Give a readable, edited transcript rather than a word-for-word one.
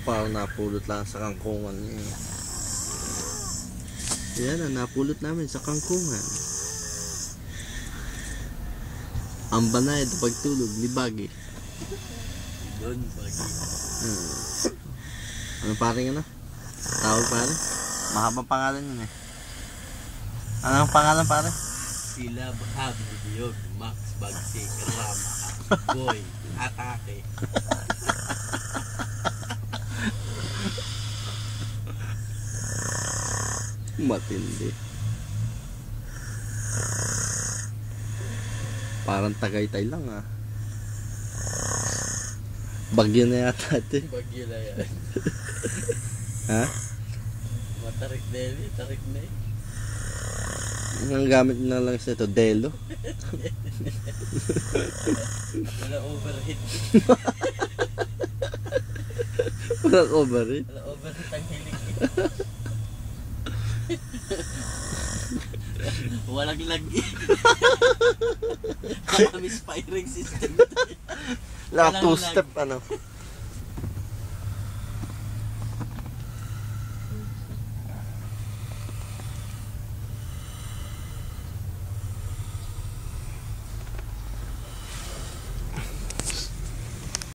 parang napulot lang sa kangkungan niya. Yan ang napulot namin sa kangkungan. Ang banay na pagtulog ni Baggy. Doon, Baggy. Ano paring ano? Tawag pare? Mahabang pangalan yun eh. Ano ang pangalan pare? Sila Bahabi, Diyog, Max, Bagsi, Rama, Boy, Atake. Matindi. Parang Tagaytay lang ah. Bagyo na yata ito. Bagyo na yan. Ha? Matarik na yun eh, tarik na eh. Ang gamit na lang sa ito, Delo. Wala overheat. Walang overheat. Wala overheat ang hilig eh. Walang lagi. Kami firing system. Lang two-step ano.